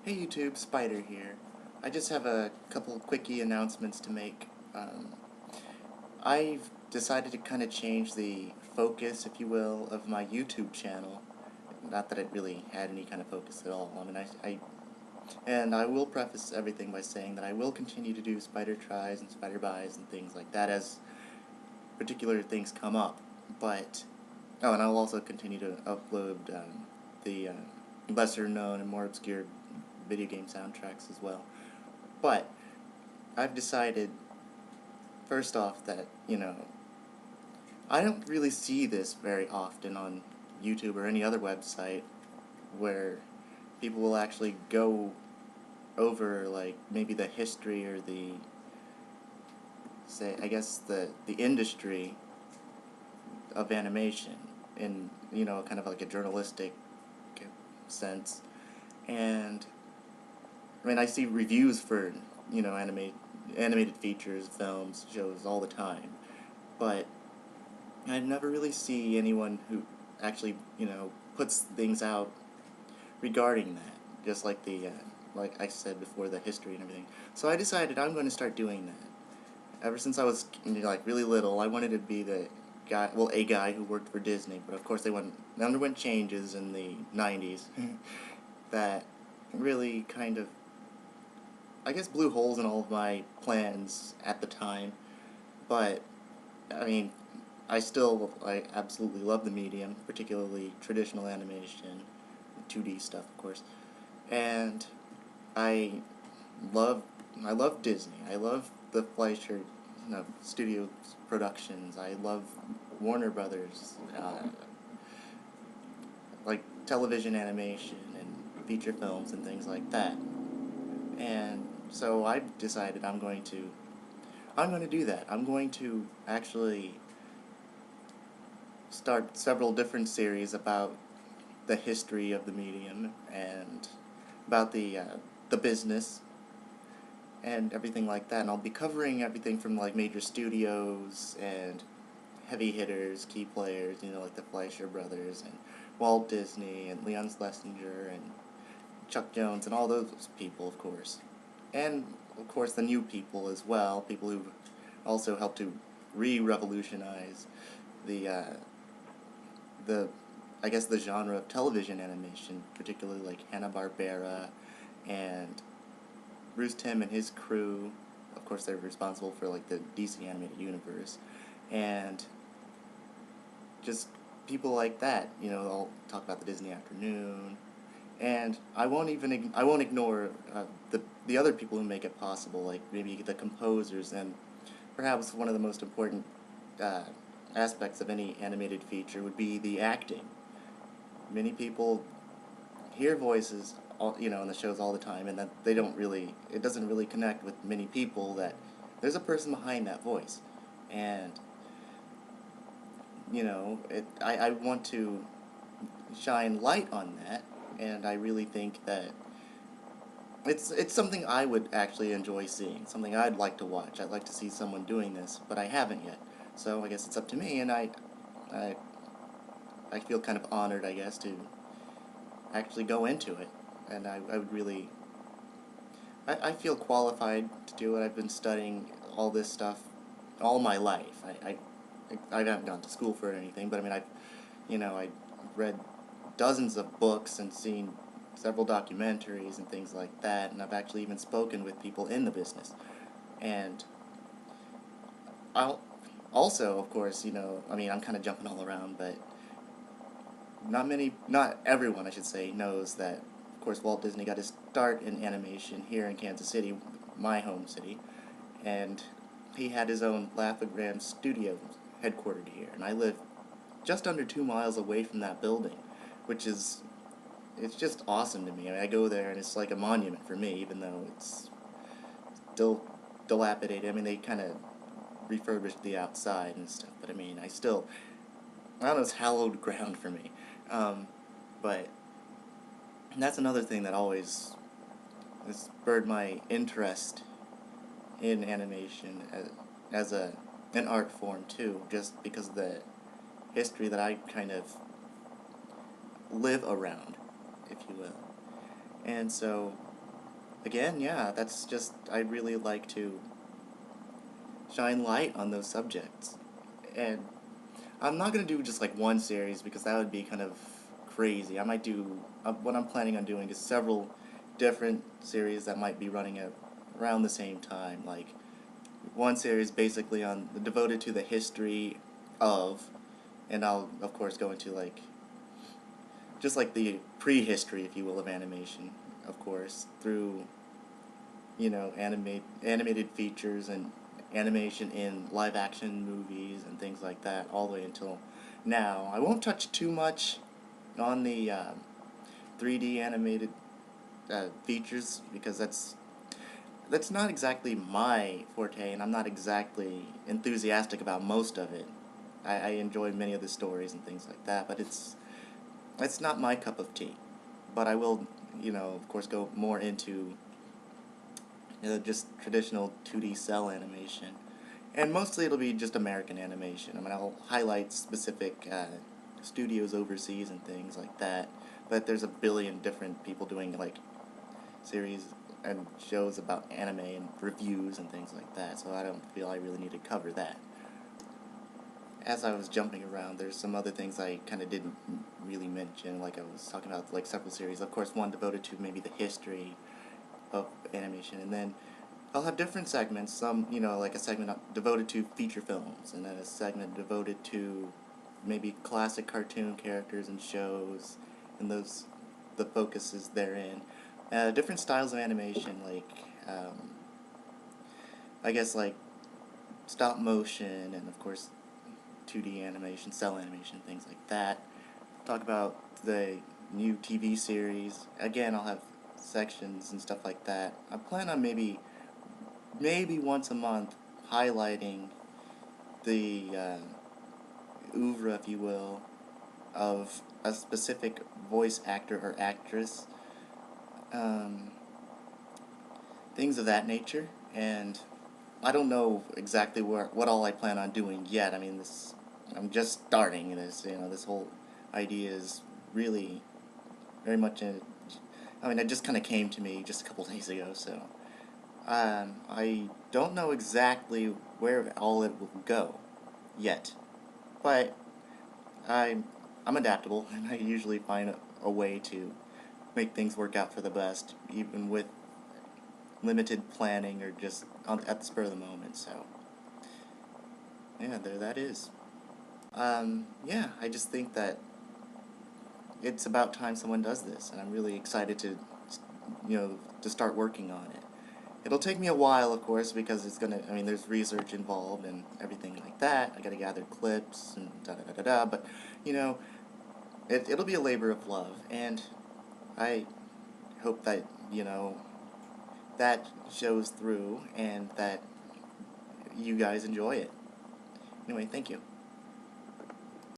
Hey YouTube, Spider here. I just have a couple quickie announcements to make. I've decided to kind of change the focus, if you will, of my YouTube channel. Not that it really had any kind of focus at all. And I will preface everything by saying that I will continue to do spider tries and spider buys and things like that as particular things come up. But and I'll also continue to upload the lesser known and more obscure video game soundtracks as well. But I've decided, first off, that, I don't really see this very often on YouTube or any other website where people will actually go over, like, maybe the history or the industry of animation in, kind of like a journalistic sense. And I mean, I see reviews for, animated features, films, shows all the time, but I never really see anyone who actually, puts things out regarding that, just like like I said before, the history and everything. So I decided I'm going to start doing that. Ever since I was, like, really little, I wanted to be a guy who worked for Disney, but of course they underwent changes in the 90s that really kind of, I guess, blew holes in all of my plans at the time. But I mean, I absolutely love the medium, particularly traditional animation, 2D stuff, of course. And I love I love Disney. I love the Fleischer, studio productions. I love Warner Brothers, like television animation and feature films and things like that. And so I've decided I'm going to do that. I'm going to actually start several different series about the history of the medium and about the business and everything like that. And I'll be covering everything from, like, major studios and heavy hitters, key players, like the Fleischer brothers and Walt Disney and Leon Schlesinger and Chuck Jones and all those people, of course. And, of course, the new people as well, people who also helped to re-revolutionize the, the, I guess, the genre of television animation, particularly like Hanna-Barbera and Bruce Timm and his crew. Of course, they're responsible for, like, the DC animated universe, and just people like that. I'll talk about the Disney Afternoon, and I won't ignore the other people who make it possible, like maybe the composers, and perhaps one of the most important uh, aspects of any animated feature would be the acting. Many people hear voices, in the shows all the time, and that it doesn't really connect with many people that there's a person behind that voice, and I want to shine light on that, and I really think that it's something I would actually enjoy seeing, something I'd like to watch. I'd like to see someone doing this, but I haven't yet. So I guess it's up to me, and I, I feel kind of honored, I guess, to actually go into it. And I would really, I feel qualified to do it. I've been studying all this stuff all my life. I haven't gone to school for it or anything, but I mean, I read dozens of books and seen several documentaries and things like that, and I've actually even spoken with people in the business. And I'll also, of course, I mean, I'm kind of jumping all around, but not everyone, I should say, knows that, of course, Walt Disney got his start in animation here in Kansas City, my home city, and he had his own Laugh-O-Gram studio headquartered here, and I live just under 2 miles away from that building, which is, it's just awesome to me. I mean, I go there and it's like a monument for me, even though it's still dilapidated. I mean, they kind of refurbished the outside and stuff, but I mean, I don't know, it's hallowed ground for me. But that's another thing that always has spurred my interest in animation as an art form too, just because of the history that I kind of live around, if you will. And so again, yeah, that's just, I'd really like to shine light on those subjects. And I'm not gonna do just like one series because that would be kind of crazy. I might do, what I'm planning on doing is several different series that might be running at around the same time. Like one series basically on devoted to the history of, and I'll of course go into like just like the prehistory, if you will, of animation, of course, through animated features and animation in live action movies and things like that, all the way until now. I won't touch too much on the 3D animated features because that's not exactly my forte, and I'm not exactly enthusiastic about most of it. I enjoy many of the stories and things like that, but it's not my cup of tea. But I will, of course, go more into just traditional 2D cell animation. And mostly it'll be just American animation. I mean, I'll highlight specific studios overseas and things like that. But there's a billion different people doing, like, series and shows about anime and reviews and things like that. So I don't feel I really need to cover that. As I was jumping around, there's some other things I kind of didn't really mention. Like, I was talking about, like, several series. Of course, one devoted to maybe the history of animation, and then I'll have different segments. Some, like a segment devoted to feature films, and then a segment devoted to maybe classic cartoon characters and shows, and the focuses therein. Different styles of animation, like I guess like stop motion, and of course 2D animation, cell animation, things like that. Talk about the new TV series. Again, I'll have sections and stuff like that. I plan on maybe once a month highlighting the oeuvre, if you will, of a specific voice actor or actress, um, things of that nature. And I don't know exactly what all I plan on doing yet. I mean, I'm just starting this. This whole idea is really very much I mean, it just kind of came to me just a couple days ago, so I don't know exactly where all it will go yet, but I'm adaptable, and I usually find a way to make things work out for the best, even with limited planning or just at the spur of the moment. So yeah, there that is. Yeah, I just think that it's about time someone does this, and I'm really excited to start working on it. It'll take me a while, of course, because I mean, there's research involved and everything like that. I gotta gather clips and da-da-da-da-da, but, you know, it'll be a labor of love, and I hope that, that shows through and that you guys enjoy it. Anyway, thank you.